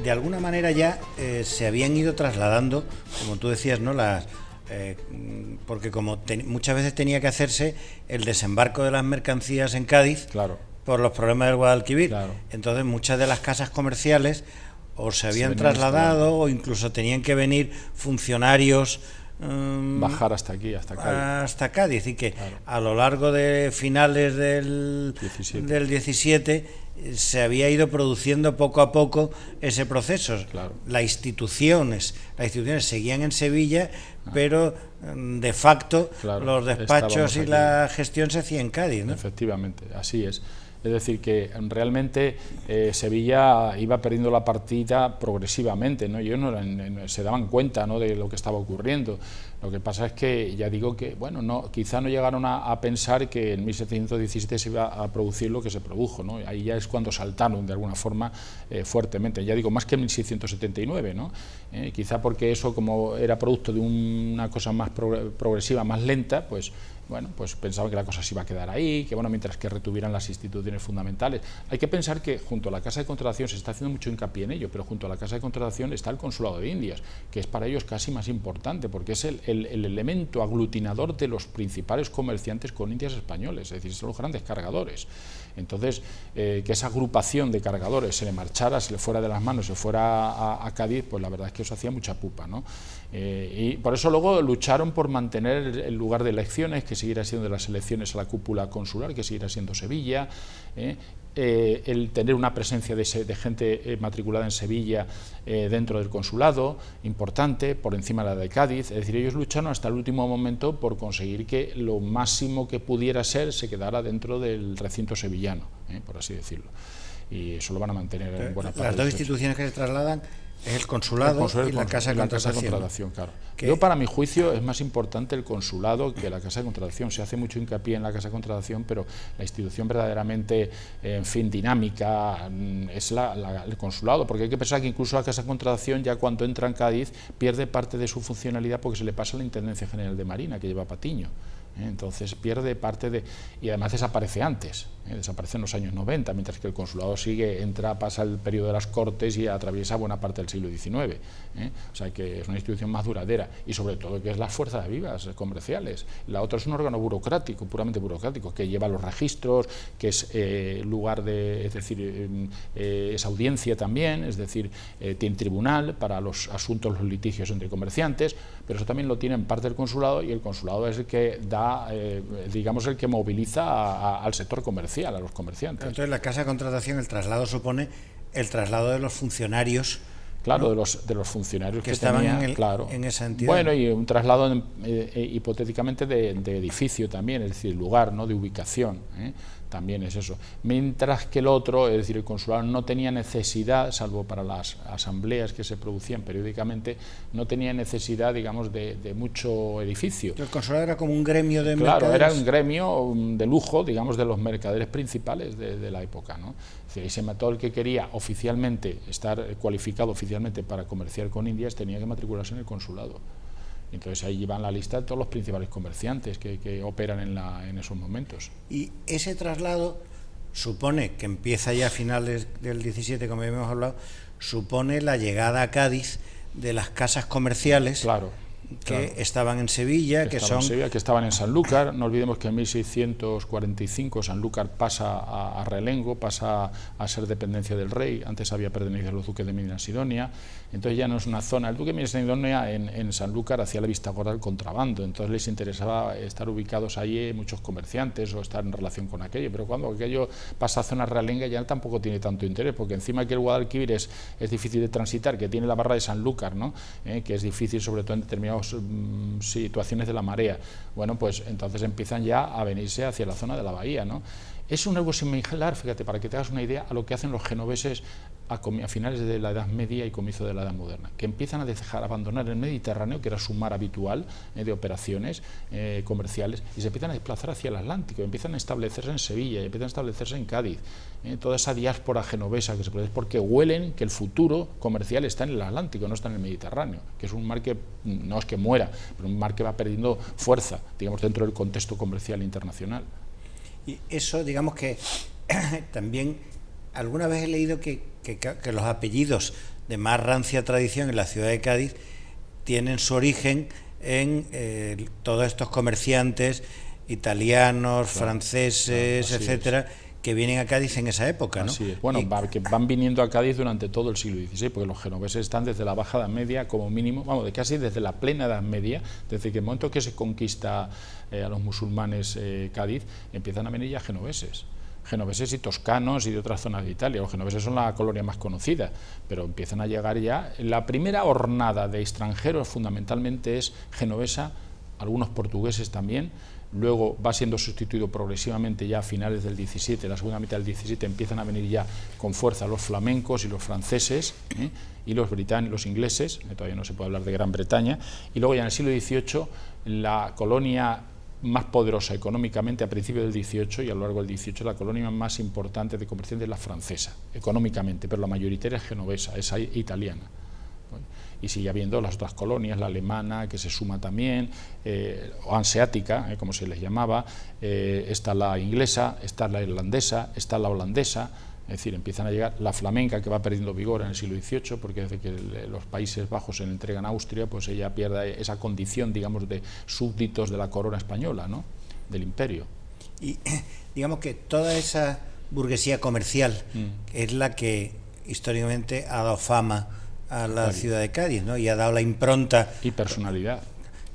de alguna manera ya se habían ido trasladando, como tú decías, ¿no? Porque como muchas veces tenía que hacerse el desembarco de las mercancías en Cádiz, claro, por los problemas del Guadalquivir. Claro. Entonces muchas de las casas comerciales o se habían trasladado o incluso tenían que venir funcionarios bajar hasta aquí, hasta Cádiz, y que claro, a lo largo de finales del 17 se había ido produciendo poco a poco ese proceso. Claro. Las instituciones seguían en Sevilla, pero de facto claro, los despachos y la gestión se hacía en Cádiz, ¿no? Efectivamente, así es. Es decir, que realmente Sevilla iba perdiendo la partida progresivamente, ¿no? Ellos no se daban cuenta, ¿no?, de lo que estaba ocurriendo. Lo que pasa es que, ya digo que, bueno, quizá no llegaron a pensar que en 1717 se iba a producir lo que se produjo, ¿no? Ahí ya es cuando saltaron de alguna forma fuertemente, ya digo, más que en 1679, ¿no? Quizá porque eso, como era producto de una cosa más progresiva, más lenta, pues bueno, pues pensaban que la cosa se iba a quedar ahí, que bueno, mientras que retuvieran las instituciones fundamentales. Hay que pensar que junto a la Casa de Contratación se está haciendo mucho hincapié en ello, pero junto a la Casa de Contratación está el Consulado de Indias, que es para ellos casi más importante, porque es el elemento aglutinador de los principales comerciantes con Indias españoles, es decir, son los grandes cargadores. Entonces, que esa agrupación de cargadores se le marchara, se le fuera de las manos, se fuera a Cádiz, pues la verdad es que eso hacía mucha pupa, ¿no? Y por eso luego lucharon por mantener el lugar de elecciones, que siguiera siendo de las elecciones a la cúpula consular, que siguiera siendo Sevilla, el tener una presencia de gente matriculada en Sevilla dentro del consulado, importante, por encima de la de Cádiz. Es decir, ellos lucharon hasta el último momento por conseguir que lo máximo que pudiera ser se quedara dentro del recinto sevillano, por así decirlo. Y eso lo van a mantener en buena parte. Las dos instituciones que se trasladan es el consulado y la Casa de Contratación. Claro. Yo, para mi juicio, es más importante el consulado que la Casa de Contratación. Se hace mucho hincapié en la Casa de Contratación, pero la institución verdaderamente, en fin, dinámica, es el consulado, porque hay que pensar que incluso la Casa de Contratación, ya cuando entra en Cádiz, pierde parte de su funcionalidad porque se le pasa a la Intendencia General de Marina, que lleva Patiño. Entonces pierde parte de... y además desaparece antes, desaparece en los años 90, mientras que el consulado pasa el periodo de las Cortes y atraviesa buena parte del siglo XIX. O sea que es una institución más duradera, y sobre todo que es las fuerzas vivas comerciales. La otra es un órgano burocrático, puramente burocrático, que lleva los registros, que es lugar de... es decir, es audiencia también, es decir, tiene tribunal para los asuntos, los litigios entre comerciantes, pero eso también lo tiene en parte el consulado, y el consulado es el que da, digamos, el que moviliza al sector comercial, a los comerciantes. Entonces, la Casa de Contratación, el traslado supone el traslado de los funcionarios. Claro, ¿no?, de los funcionarios que estaban tenía, en esa entidad. Bueno, y un traslado hipotéticamente de edificio también, es decir, lugar, ¿no?, de ubicación, también es eso. Mientras que el otro, es decir, el consulado no tenía necesidad, salvo para las asambleas que se producían periódicamente, no tenía necesidad, digamos, de mucho edificio. El consulado era como un gremio de mercaderes. Claro, era un gremio de lujo, digamos, de los mercaderes principales de la época, ¿no? Es decir, todo el que quería oficialmente estar cualificado oficialmente para comerciar con Indias tenía que matricularse en el consulado. Entonces ahí llevan la lista de todos los principales comerciantes que operan en esos momentos. Y ese traslado supone, que empieza ya a finales del 17, como ya hemos hablado, supone la llegada a Cádiz de las casas comerciales. Claro. Que estaban en Sevilla, que estaban en Sanlúcar. No olvidemos que en 1645 Sanlúcar pasa a realengo, pasa a ser dependencia del rey. Antes había pertenecido a los duques de Medina Sidonia, entonces ya no es una zona. El duque de Medina Sidonia en Sanlúcar hacía la vista gorda al contrabando, entonces les interesaba estar ubicados allí muchos comerciantes o estar en relación con aquello, pero cuando aquello pasa a zona realenga ya tampoco tiene tanto interés, porque encima que el Guadalquivir es difícil de transitar, que tiene la barra de Sanlúcar, ¿no? Que es difícil sobre todo en determinados situaciones de la marea. Bueno, pues entonces empiezan ya a venirse hacia la zona de la bahía, ¿no? Es un algo similar, fíjate, para que te hagas una idea, a lo que hacen los genoveses a finales de la Edad Media y comienzo de la Edad Moderna, que empiezan a abandonar el Mediterráneo, que era su mar habitual de operaciones comerciales, y se empiezan a desplazar hacia el Atlántico, empiezan a establecerse en Sevilla, empiezan a establecerse en Cádiz. Toda esa diáspora genovesa que se produce, porque huelen que el futuro comercial está en el Atlántico, no está en el Mediterráneo, que es un mar que no es que muera, pero un mar que va perdiendo fuerza, digamos, dentro del contexto comercial internacional. Y eso, digamos que también alguna vez he leído que los apellidos de más rancia tradición en la ciudad de Cádiz tienen su origen en todos estos comerciantes italianos, franceses, etcétera, que vienen a Cádiz en esa época, ¿no? Así es. Bueno, que van viniendo a Cádiz durante todo el siglo XVI, porque los genoveses están desde la Baja Edad Media, como mínimo, vamos, de casi desde la plena Edad Media, desde que el momento que se conquista a los musulmanes Cádiz, empiezan a venir ya genoveses y toscanos y de otras zonas de Italia. Los genoveses son la colonia más conocida, pero empiezan a llegar ya. La primera hornada de extranjeros fundamentalmente es genovesa, algunos portugueses también. Luego va siendo sustituido progresivamente ya a finales del 17, la segunda mitad del 17 empiezan a venir ya con fuerza los flamencos y los franceses, y los británicos, los ingleses, todavía no se puede hablar de Gran Bretaña, y luego ya en el siglo XVIII la colonia más poderosa económicamente a principios del 18 y a lo largo del 18, la colonia más importante de comerciantes es la francesa, económicamente, pero la mayoritaria es genovesa, es italiana. Y sigue habiendo las otras colonias, la alemana, que se suma también, o hanseática, como se les llamaba, está la inglesa, está la irlandesa, está la holandesa, es decir, empiezan a llegar la flamenca, que va perdiendo vigor en el siglo XVIII, porque desde que los Países Bajos se le entregan a Austria, pues ella pierde esa condición, digamos, de súbditos de la corona española, ¿no?, del imperio. Y digamos que toda esa burguesía comercial es la que históricamente ha dado fama a la ciudad de Cádiz, ¿no? Y ha dado la impronta y personalidad.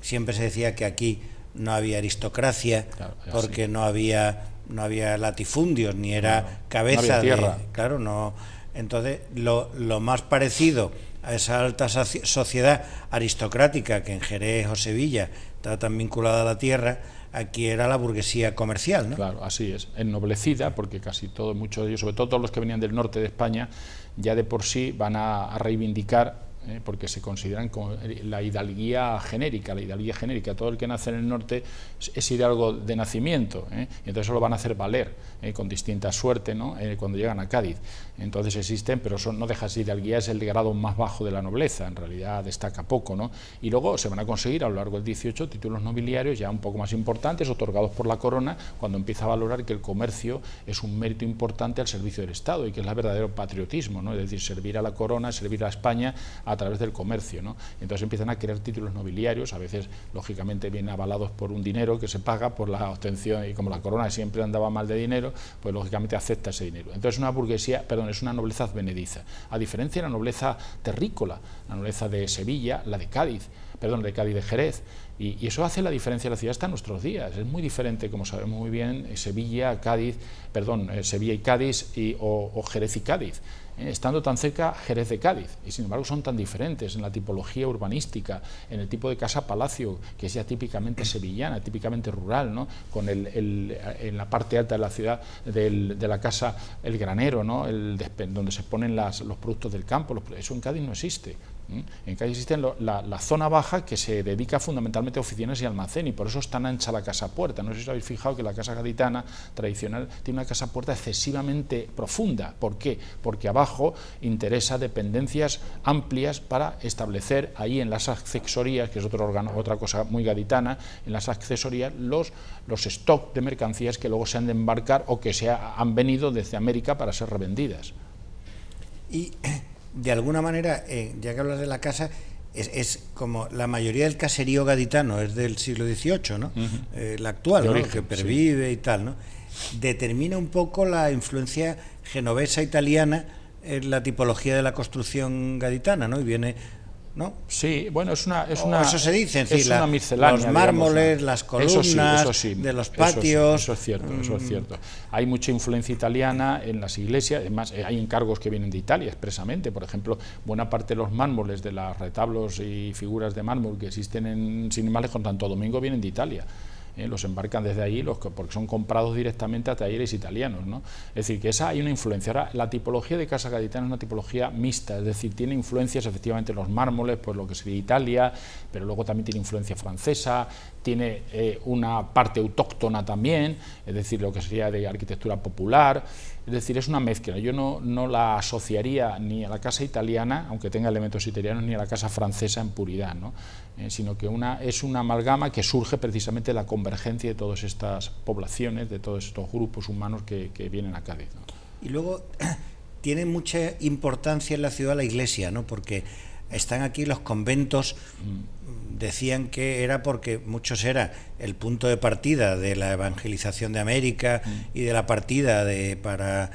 Siempre se decía que aquí no había aristocracia, claro, porque no había latifundios, ni era cabeza no había tierra. Claro, no. Entonces, lo más parecido a esa alta sociedad aristocrática que en Jerez o Sevilla estaba tan vinculada a la tierra, aquí era la burguesía comercial, ¿no? Claro, así es, ennoblecida, porque casi todos, muchos de ellos, sobre todo todos los que venían del norte de España, ya de por sí van a reivindicar, porque se consideran como la hidalguía genérica, todo el que nace en el norte es hidalgo de nacimiento, y entonces eso lo van a hacer valer, con distinta suerte, ¿no?, cuando llegan a Cádiz. Entonces existen, pero no deja de hidalguía, es el grado más bajo de la nobleza, en realidad destaca poco, ¿no? Y luego se van a conseguir a lo largo del 18 títulos nobiliarios ya un poco más importantes, otorgados por la corona, cuando empieza a valorar que el comercio es un mérito importante al servicio del Estado y que es el verdadero patriotismo, ¿no?, es decir, servir a la corona, servir a España a través del comercio, ¿no? Entonces empiezan a crear títulos nobiliarios, a veces lógicamente vienen avalados por un dinero que se paga por la obtención, y como la corona siempre andaba mal de dinero, pues lógicamente acepta ese dinero. Entonces una burguesía, perdón, es una nobleza advenediza, a diferencia de la nobleza terrícola, la nobleza de Sevilla, la de Cádiz, de Jerez, y eso hace la diferencia de la ciudad hasta nuestros días. Es muy diferente, como sabemos muy bien, Sevilla y Cádiz o Jerez y Cádiz. Estando tan cerca Jerez de Cádiz, y sin embargo son tan diferentes en la tipología urbanística, en el tipo de casa-palacio, que es ya típicamente sevillana, típicamente rural, ¿no?, con en la parte alta de la ciudad, de la casa, el granero, ¿no?, donde se ponen los productos del campo. Eso en Cádiz no existe. En Cádiz existe la zona baja, que se dedica fundamentalmente a oficinas y almacén, y por eso es tan ancha la casa-puerta. No sé si os habéis fijado que la casa gaditana tradicional tiene una casa-puerta excesivamente profunda. ¿Por qué? Porque abajo interesa dependencias amplias para establecer ahí en las accesorías, que es otra cosa muy gaditana, en las accesorías los stock de mercancías que luego se han de embarcar o que han venido desde América para ser revendidas. Y de alguna manera, ya que hablas de la casa, es como la mayoría del caserío gaditano es del siglo XVIII, ¿no? La actual, ¿no?, que pervive, sí, y tal, ¿no? Determina un poco la influencia genovesa italiana en la tipología de la construcción gaditana, ¿no? Y viene, ¿no? Sí, bueno, eso se dice, es una miscelánea, los mármoles, digamos, las columnas de los patios. Eso es cierto. Hay mucha influencia italiana en las iglesias, además hay encargos que vienen de Italia expresamente. Por ejemplo, buena parte de los mármoles, de los retablos y figuras de mármol que existen sin ir más lejos en Santo Domingo, vienen de Italia. Los embarcan desde ahí porque son comprados directamente a talleres italianos, ¿no? Es decir, que hay una influencia. Ahora, la tipología de casa gaditana es una tipología mixta, es decir, tiene influencias efectivamente los mármoles, pues lo que sería Italia, pero luego también tiene influencia francesa, tiene una parte autóctona también, es decir, lo que sería de arquitectura popular. Es decir, es una mezcla. Yo no la asociaría ni a la casa italiana, aunque tenga elementos italianos, ni a la casa francesa en puridad, ¿no? Sino que es una amalgama que surge precisamente de la convergencia de todas estas poblaciones, de todos estos grupos humanos que vienen a Cádiz, ¿no? Y luego tiene mucha importancia en la ciudad la iglesia, ¿no? Porque están aquí los conventos, decían que era porque muchos era el punto de partida de la evangelización de América y de la partida para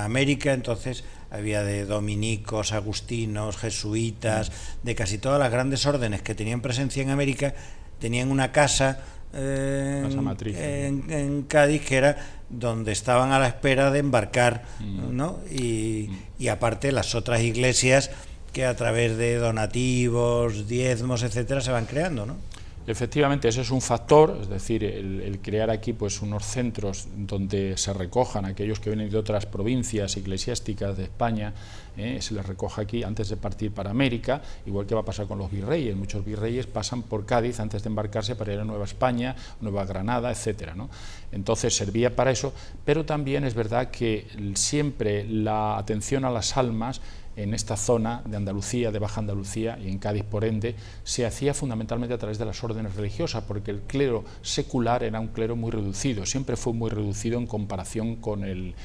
América, entonces había de dominicos, agustinos, jesuitas, de casi todas las grandes órdenes que tenían presencia en América, tenían una casa en Cádiz, que era donde estaban a la espera de embarcar, ¿no? Y aparte las otras iglesias que a través de donativos, diezmos, etcétera, se van creando, ¿no? Efectivamente, ese es un factor, es decir, el crear aquí pues unos centros donde se recojan aquellos que vienen de otras provincias eclesiásticas de España, se les recoja aquí antes de partir para América, igual que va a pasar con los virreyes. Muchos virreyes pasan por Cádiz antes de embarcarse para ir a Nueva España, Nueva Granada, etcétera, ¿no? Entonces servía para eso, pero también es verdad que siempre la atención a las almas en esta zona de Andalucía, de Baja Andalucía y en Cádiz por ende, se hacía fundamentalmente a través de las órdenes religiosas, porque el clero secular era un clero muy reducido, siempre fue muy reducido en comparación con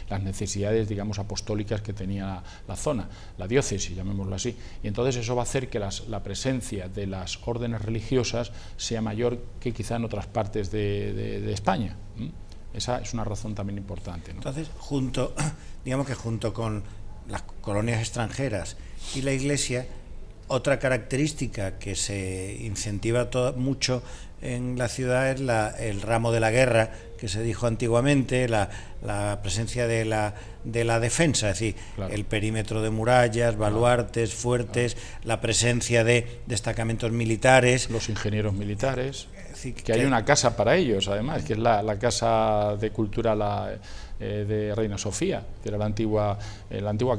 las necesidades, digamos, apostólicas que tenía la zona, la diócesis, llamémoslo así, y entonces eso va a hacer que la presencia de las órdenes religiosas sea mayor que quizá en otras partes de España. Esa es una razón también importante, ¿no? Entonces, digamos que junto con las colonias extranjeras y la Iglesia, otra característica que se incentiva mucho en la ciudad es el ramo de la guerra, que se dijo antiguamente, la presencia de la defensa, es decir, claro, el perímetro de murallas, baluartes, fuertes, la presencia de destacamentos militares. Los ingenieros militares, que hay una casa para ellos, además, que es la Casa de Cultura de Reina Sofía, que era la antigua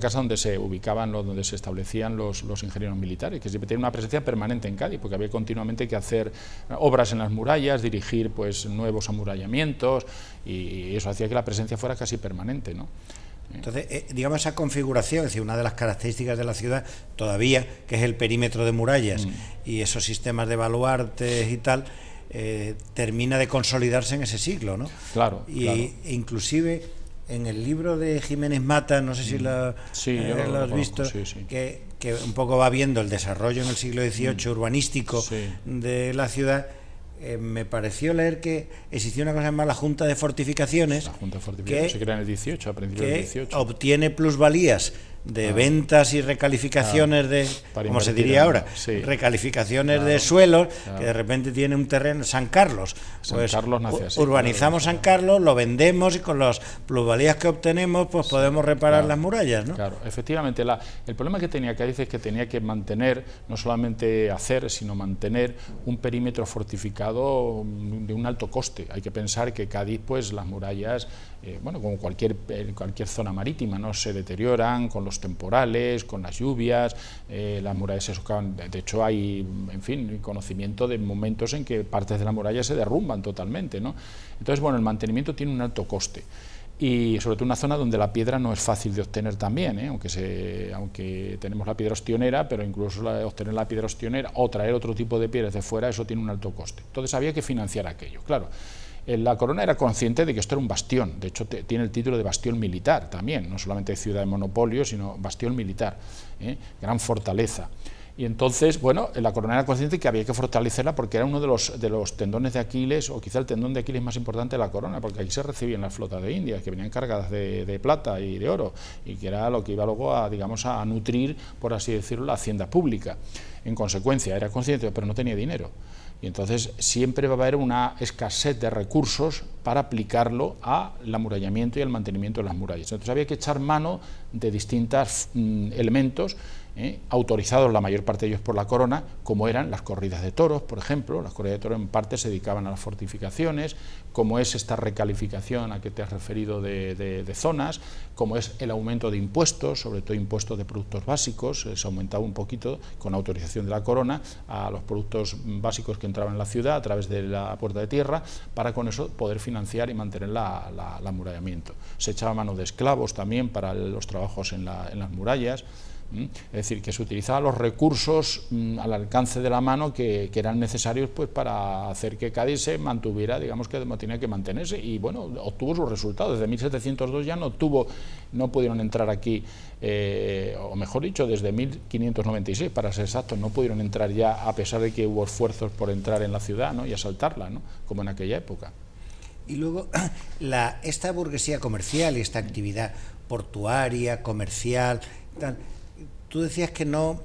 casa donde se ubicaban, donde se establecían los ingenieros militares, que siempre tenían una presencia permanente en Cádiz, porque había continuamente que hacer obras en las murallas, dirigir pues nuevos amurallamientos, y eso hacía que la presencia fuera casi permanente, ¿no? Entonces, digamos, esa configuración, es decir, una de las características de la ciudad todavía, que es el perímetro de murallas y esos sistemas de baluartes y tal, termina de consolidarse en ese siglo, ¿no? Claro, inclusive en el libro de Jiménez Mata, no sé si lo has visto, sí. Que un poco va viendo el desarrollo en el siglo XVIII urbanístico de la ciudad. Me pareció leer que existía una cosa llamada la Junta de Fortificaciones. La Junta de Fortificaciones se crea en el 18, a principios del 18. Obtiene plusvalías de ventas y recalificaciones como se diría ahora, recalificaciones de suelos, que de repente tiene un terreno, San Carlos, pues Carlos nace así, urbanizamos San Carlos, lo vendemos y con las plusvalías que obtenemos pues podemos reparar las murallas, ¿no? Claro, efectivamente, el problema que tenía Cádiz es que tenía que mantener, no solamente hacer, sino mantener un perímetro fortificado de un alto coste. Hay que pensar que Cádiz, pues las murallas, como cualquier zona marítima, no se deterioran con los temporales, con las lluvias, las murallas se socavan. De hecho hay, en fin, conocimiento de momentos en que partes de la muralla se derrumban totalmente, ¿no? Entonces, bueno, el mantenimiento tiene un alto coste, y sobre todo una zona donde la piedra no es fácil de obtener también, aunque tenemos la piedra ostionera, pero incluso obtener la piedra ostionera o traer otro tipo de piedras de fuera, eso tiene un alto coste. Entonces había que financiar aquello, claro. La corona era consciente de que esto era un bastión, de hecho tiene el título de bastión militar también, no solamente ciudad de monopolio, sino bastión militar, gran fortaleza. Y entonces, bueno, la corona era consciente que había que fortalecerla porque era uno de los tendones de Aquiles, o quizá el tendón de Aquiles más importante de la corona, porque aquí se recibían las flotas de Indias, que venían cargadas de plata y de oro, y que era lo que iba luego a nutrir, por así decirlo, la hacienda pública. En consecuencia, era consciente, pero no tenía dinero. Y entonces siempre va a haber una escasez de recursos para aplicarlo al amurallamiento y al mantenimiento de las murallas. Entonces había que echar mano de distintos elementos, autorizados la mayor parte de ellos por la corona, como eran las corridas de toros, por ejemplo. Las corridas de toros en parte se dedicaban a las fortificaciones, como es esta recalificación a que te has referido de zonas, como es el aumento de impuestos, sobre todo impuestos de productos básicos, se aumentaba un poquito con autorización de la corona a los productos básicos que entraban en la ciudad a través de la puerta de tierra, para con eso poder financiar y mantener el amurallamiento. Se echaba mano de esclavos también para los trabajos en las murallas. Es decir, que se utilizaban los recursos al alcance de la mano que eran necesarios pues para hacer que Cádiz se mantuviera, digamos que tenía que mantenerse, y bueno, obtuvo sus resultados. Desde 1702 ya no pudieron entrar aquí, o mejor dicho, desde 1596, para ser exactos, no pudieron entrar ya, a pesar de que hubo esfuerzos por entrar en la ciudad, ¿no?, y asaltarla, ¿no?, como en aquella época. Y luego, esta burguesía comercial y esta actividad portuaria, comercial, tal, tú decías que no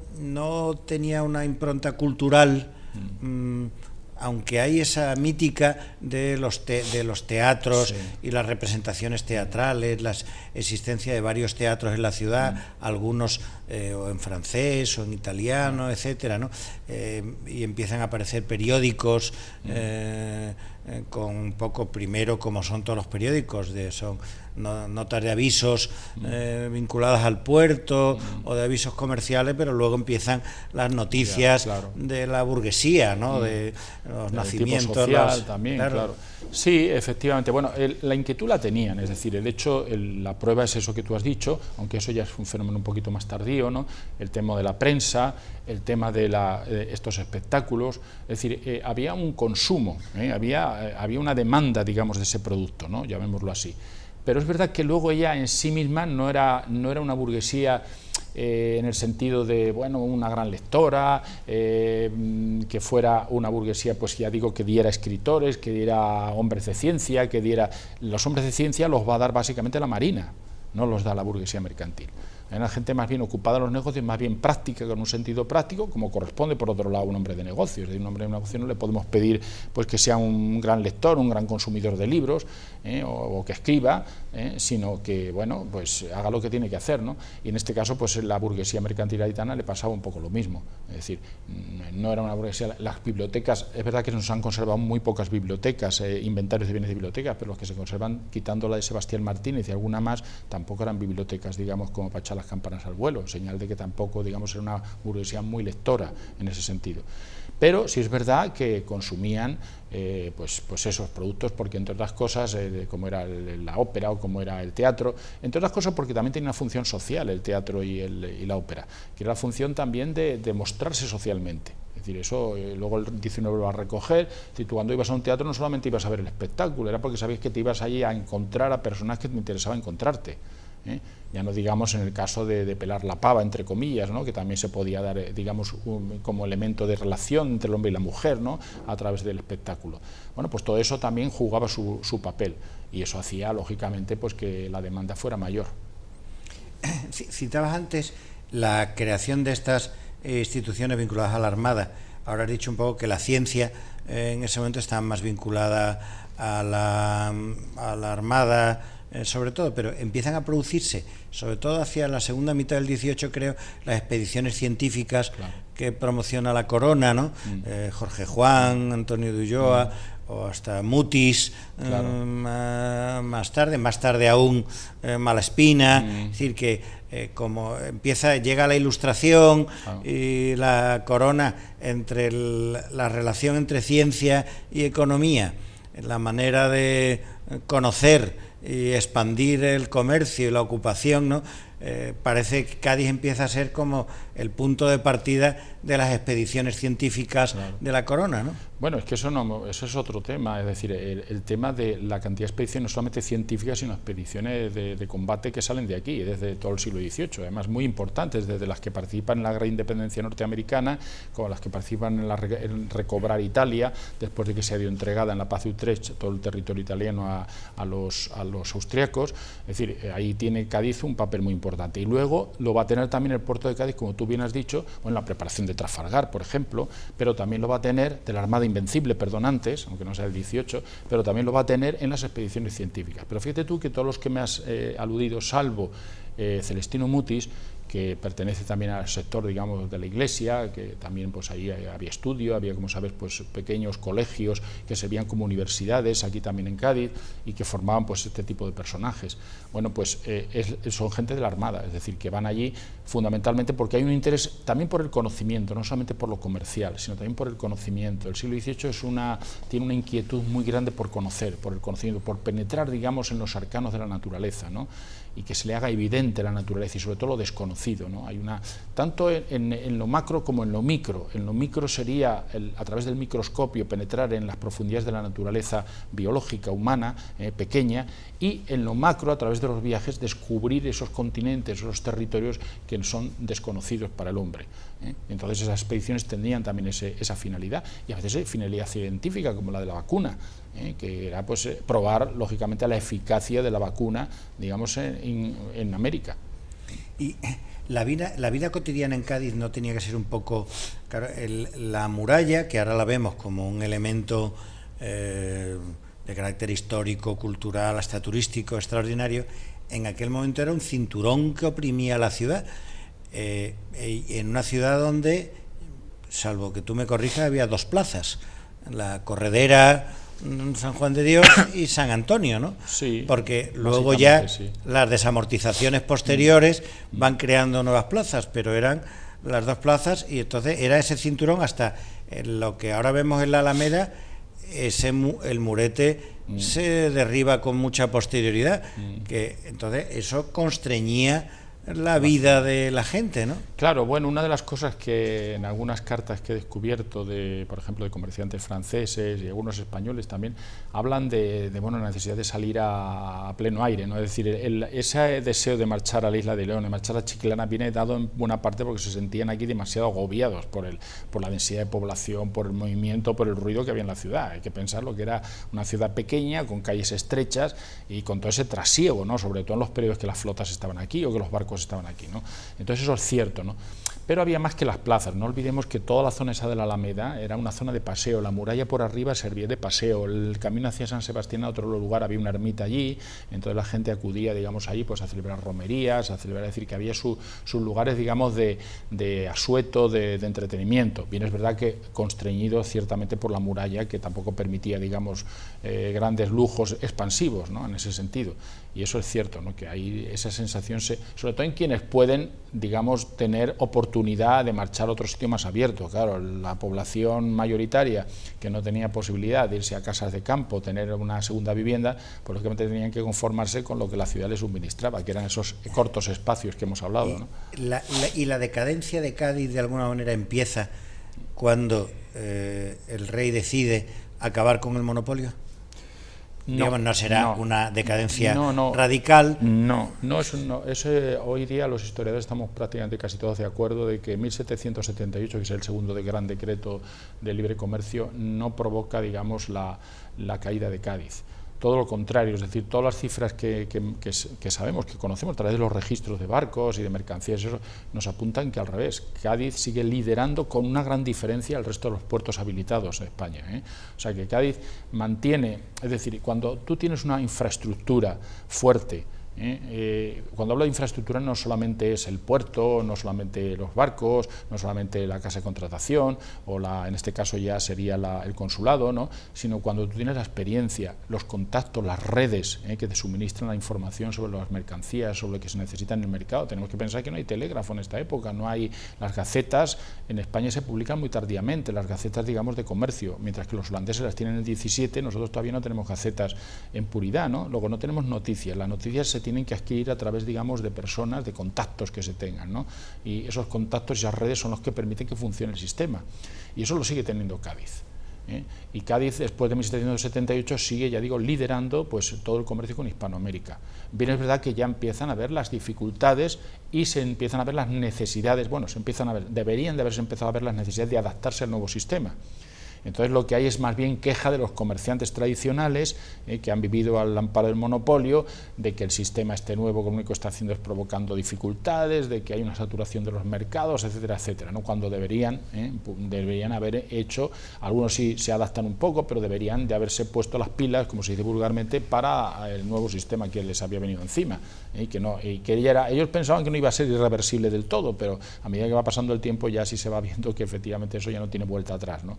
tenía una impronta cultural, aunque hay esa mítica de los teatros, sí, y las representaciones teatrales, la existencia de varios teatros en la ciudad, algunos o en francés o en italiano, etcétera, ¿no? Y empiezan a aparecer periódicos con un poco, primero, como son todos los periódicos, son notas de avisos vinculadas al puerto o de avisos comerciales, pero luego empiezan las noticias, claro, de la burguesía, ¿no?, de los nacimientos social, también, claro. Sí, efectivamente. Bueno, la inquietud la tenían, es decir, el hecho, la prueba es eso que tú has dicho, aunque eso ya es un fenómeno un poquito más tardío, ¿no?, el tema de la prensa, el tema de estos espectáculos, es decir, había un consumo, había una demanda, digamos, de ese producto, ¿no?, llamémoslo así. Pero es verdad que luego ella en sí misma no era una burguesía en el sentido de, bueno, una gran lectora, que fuera una burguesía, pues ya digo, que diera escritores, que diera hombres de ciencia, que diera... Los hombres de ciencia los va a dar básicamente la marina, no los da la burguesía mercantil. Hay una gente más bien ocupada en los negocios, más bien práctica, con un sentido práctico, como corresponde por otro lado a un hombre de negocios. De un hombre de negocios no le podemos pedir pues que sea un gran lector, un gran consumidor de libros, o que escriba, sino que, bueno, pues haga lo que tiene que hacer, ¿no? Y en este caso, pues la burguesía mercantil gaditana le pasaba un poco lo mismo. Es decir, no era una burguesía. Las bibliotecas, es verdad que nos han conservado muy pocas bibliotecas, inventarios de bienes de bibliotecas, pero los que se conservan, quitando la de Sebastián Martínez y alguna más, tampoco eran bibliotecas, digamos, como para echar las campanas al vuelo, señal de que tampoco, digamos, era una burguesía muy lectora en ese sentido. Pero sí es verdad que consumían pues esos productos, porque entre otras cosas, como era la ópera o como era el teatro, entre otras cosas porque también tenía una función social el teatro y la ópera, que era la función también de mostrarse socialmente. Es decir, eso luego el 19 lo va a recoger. Si tú cuando ibas a un teatro no solamente ibas a ver el espectáculo, era porque sabías que te ibas allí a encontrar a personas que te interesaba encontrarte. Ya no digamos en el caso de pelar la pava, entre comillas, ¿no?, que también se podía dar, digamos, como elemento de relación entre el hombre y la mujer, ¿no?, a través del espectáculo. Bueno, pues todo eso también jugaba su papel, y eso hacía, lógicamente, pues que la demanda fuera mayor. Citabas antes la creación de estas instituciones vinculadas a la Armada. Ahora has dicho un poco que la ciencia en ese momento estaba más vinculada a la Armada, sobre todo, pero empiezan a producirse, sobre todo hacia la segunda mitad del 18, creo, las expediciones científicas, claro, que promociona la corona, ¿no? Jorge Juan, Antonio de Ulloa, o hasta Mutis, claro, más tarde aún Malaspina. Es decir, que como llega la Ilustración, claro, y la corona, entre la relación entre ciencia y economía, la manera de conocer y expandir el comercio y la ocupación, ¿no? Parece que Cádiz empieza a ser como el punto de partida de las expediciones científicas, claro, de la corona, ¿no? Bueno, es que eso es otro tema, es decir, el tema de la cantidad de expediciones, no solamente científicas, sino expediciones de combate que salen de aquí, desde todo el siglo XVIII, además muy importantes, desde las que participan en la gran independencia norteamericana, como las que participan en recobrar Italia, después de que se dio entregada en la paz de Utrecht todo el territorio italiano a los austriacos. Es decir, ahí tiene Cádiz un papel muy importante, y luego lo va a tener también el puerto de Cádiz, como tú bien has dicho, en la preparación de Trafalgar, por ejemplo, pero también lo va a tener de la Armada Invencible, perdón, antes, aunque no sea el 18, pero también lo va a tener en las expediciones científicas. Pero fíjate tú que todos los que me has aludido, salvo Celestino Mutis, que pertenece también al sector, digamos, de la Iglesia, que también pues ahí había estudio, había, como sabes, pues pequeños colegios que se veían como universidades, aquí también en Cádiz, y que formaban pues este tipo de personajes. Bueno, pues son gente de la Armada, es decir, que van allí fundamentalmente porque hay un interés también por el conocimiento, no solamente por lo comercial, sino también por el conocimiento. El siglo XVIII tiene una inquietud muy grande por conocer, por el conocimiento, por penetrar, digamos, en los arcanos de la naturaleza, ¿no?, y que se le haga evidente la naturaleza y sobre todo lo desconocido. desconocido, ¿no? Hay tanto en lo macro como en lo micro. En lo micro sería, a través del microscopio, penetrar en las profundidades de la naturaleza biológica, humana, pequeña, y en lo macro, a través de los viajes, descubrir esos continentes, esos territorios que son desconocidos para el hombre. Entonces esas expediciones tendrían también esa finalidad, y a veces finalidad científica, como la de la vacuna, que era pues probar lógicamente la eficacia de la vacuna, digamos, en América. Y la vida cotidiana en Cádiz no tenía que ser un poco, claro, la muralla, que ahora la vemos como un elemento de carácter histórico, cultural, hasta turístico extraordinario, en aquel momento era un cinturón que oprimía la ciudad, en una ciudad donde, salvo que tú me corrijas, había dos plazas, la Corredera, San Juan de Dios y San Antonio, ¿no? Sí, porque luego ya sí, las desamortizaciones posteriores van creando nuevas plazas, pero eran las dos plazas, y entonces era ese cinturón hasta lo que ahora vemos en la Alameda. El murete se derriba con mucha posterioridad, que entonces eso constreñía la vida de la gente, ¿no? Claro, bueno, una de las cosas que en algunas cartas que he descubierto, por ejemplo, de comerciantes franceses y algunos españoles también, hablan de la necesidad de salir a pleno aire, ¿no? Es decir, ese deseo de marchar a la isla de León, de marchar a Chiclana, viene dado en buena parte porque se sentían aquí demasiado agobiados por la densidad de población, por el movimiento, por el ruido que había en la ciudad. Hay que pensar lo que era una ciudad pequeña, con calles estrechas y con todo ese trasiego, ¿no? Sobre todo en los periodos que las flotas estaban aquí o que los barcos estaban aquí, ¿no? Entonces eso es cierto, ¿no? Pero había más que las plazas. No olvidemos que toda la zona esa de la Alameda era una zona de paseo. La muralla por arriba servía de paseo. El camino hacia San Sebastián, a otro lugar, había una ermita allí. Entonces la gente acudía, digamos, allí pues a celebrar romerías, a celebrar, es decir, que había sus lugares, digamos, de asueto, de entretenimiento. Bien, es verdad que constreñido ciertamente por la muralla, que tampoco permitía, digamos, grandes lujos expansivos, ¿no? En ese sentido. Y eso es cierto, ¿no? Que hay esa sensación, sobre todo en quienes pueden, digamos, tener oportunidad de marchar a otro sitio más abierto. Claro, la población mayoritaria que no tenía posibilidad de irse a casas de campo, tener una segunda vivienda, pues lógicamente tenían que conformarse con lo que la ciudad les suministraba, que eran esos cortos espacios que hemos hablado, ¿no? Y la decadencia de Cádiz de alguna manera empieza cuando el rey decide acabar con el monopolio. Digamos, no será una decadencia radical. Hoy día los historiadores estamos prácticamente casi todos de acuerdo de que 1778, que es el segundo gran decreto de libre comercio, no provoca, digamos, la caída de Cádiz. Todo lo contrario, es decir, todas las cifras que sabemos, que conocemos a través de los registros de barcos y de mercancías, eso nos apuntan que al revés, Cádiz sigue liderando con una gran diferencia al resto de los puertos habilitados de España, ¿eh? O sea que Cádiz mantiene, es decir, cuando tú tienes una infraestructura fuerte, cuando hablo de infraestructura no solamente es el puerto, no solamente los barcos, no solamente la casa de contratación o en este caso ya sería el consulado, ¿no? Sino cuando tú tienes la experiencia, los contactos, las redes que te suministran la información sobre las mercancías, sobre lo que se necesita en el mercado. Tenemos que pensar que no hay telégrafo en esta época, no hay las gacetas, en España se publican muy tardíamente, las gacetas, digamos, de comercio, mientras que los holandeses las tienen en el 17, nosotros todavía no tenemos gacetas en puridad, ¿no? Luego no tenemos noticias, las noticias se tienen que adquirir a través, digamos, de personas, de contactos que se tengan, ¿no? Y esos contactos y esas redes son los que permiten que funcione el sistema. Y eso lo sigue teniendo Cádiz. Y Cádiz, después de 1778, sigue, ya digo, liderando pues todo el comercio con Hispanoamérica. Bien, es verdad que ya empiezan a ver las dificultades y se empiezan a ver las necesidades, bueno, deberían de haberse empezado a ver las necesidades de adaptarse al nuevo sistema. Entonces lo que hay es más bien queja de los comerciantes tradicionales que han vivido al amparo del monopolio, de que el sistema este nuevo que lo único que está haciendo es provocando dificultades, de que hay una saturación de los mercados, etcétera, etcétera, ¿no? Cuando deberían haber hecho, algunos sí se adaptan un poco, pero deberían de haberse puesto las pilas, como se dice vulgarmente, para el nuevo sistema que les había venido encima, ellos pensaban que no iba a ser irreversible del todo, pero a medida que va pasando el tiempo ya sí se va viendo que efectivamente eso ya no tiene vuelta atrás, ¿no?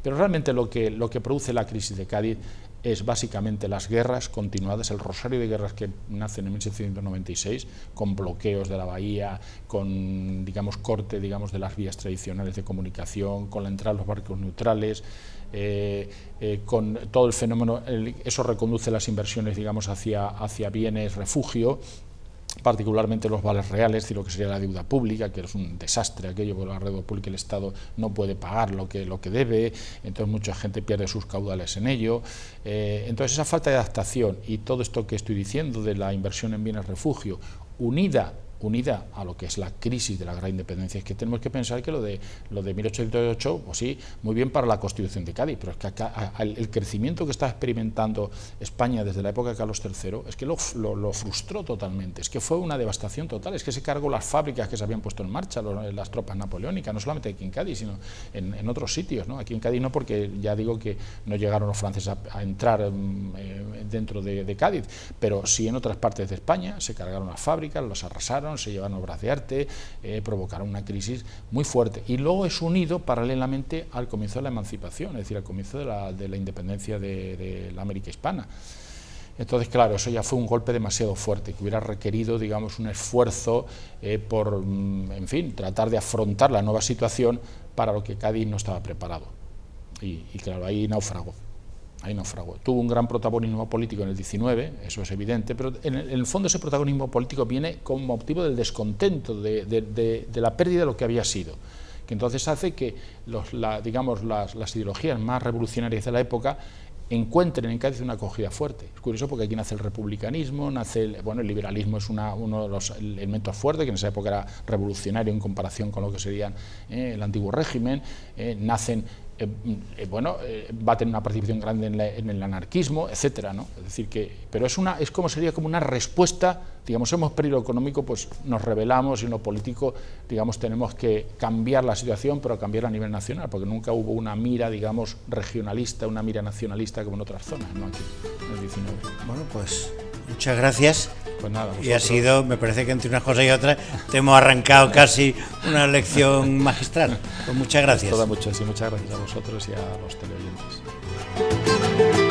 Pero realmente lo que produce la crisis de Cádiz es básicamente las guerras continuadas, el rosario de guerras que nacen en 1796, con bloqueos de la bahía, con, digamos, corte, digamos, de las vías tradicionales de comunicación, con la entrada de los barcos neutrales, con todo el fenómeno, eso reconduce las inversiones, digamos, hacia bienes refugio. particularmente los vales reales, es decir, lo que sería la deuda pública, que es un desastre aquello, porque la deuda pública el Estado no puede pagar lo que debe, entonces mucha gente pierde sus caudales en ello. Entonces esa falta de adaptación y todo esto que estoy diciendo de la inversión en bienes refugio, unida a lo que es la crisis de la gran independencia, es que tenemos que pensar que lo de 1808, pues sí, muy bien para la Constitución de Cádiz, pero es que acá, el crecimiento que está experimentando España desde la época de Carlos III es que lo frustró totalmente, es que fue una devastación total, es que se cargó las fábricas que se habían puesto en marcha las tropas napoleónicas, no solamente aquí en Cádiz, sino en otros sitios, ¿no? Aquí en Cádiz no, porque ya digo que no llegaron los franceses a entrar dentro de Cádiz, pero sí en otras partes de España se cargaron las fábricas, las arrasaron, se llevan obras de arte, provocaron una crisis muy fuerte. Y luego es unido paralelamente al comienzo de la emancipación, es decir, al comienzo de la independencia de la América hispana. Entonces, claro, eso ya fue un golpe demasiado fuerte, que hubiera requerido, digamos, un esfuerzo por, en fin, tratar de afrontar la nueva situación para lo que Cádiz no estaba preparado. Y claro, ahí naufragó. Tuvo un gran protagonismo político en el 19, eso es evidente, pero en el fondo ese protagonismo político viene como motivo del descontento, de la pérdida de lo que había sido, que entonces hace que las ideologías más revolucionarias de la época encuentren en Cádiz una acogida fuerte. Es curioso porque aquí nace el republicanismo, el liberalismo es uno de los elementos fuertes, que en esa época era revolucionario en comparación con lo que sería el antiguo régimen, va a tener una participación grande en el anarquismo, etcétera, ¿no? Es decir pero sería como una respuesta, digamos, hemos perdido lo económico, pues nos rebelamos, y en lo político, digamos, tenemos que cambiar la situación, pero cambiarla a nivel nacional, porque nunca hubo una mira, digamos, regionalista, una mira nacionalista como en otras zonas, ¿no? Aquí, en el 19. Bueno, pues muchas gracias. Pues nada, y ha sido, me parece que entre unas cosas y otras te hemos arrancado casi una lección magistral. Pues muchas gracias. Muchas gracias a vosotros y a los teleoyentes.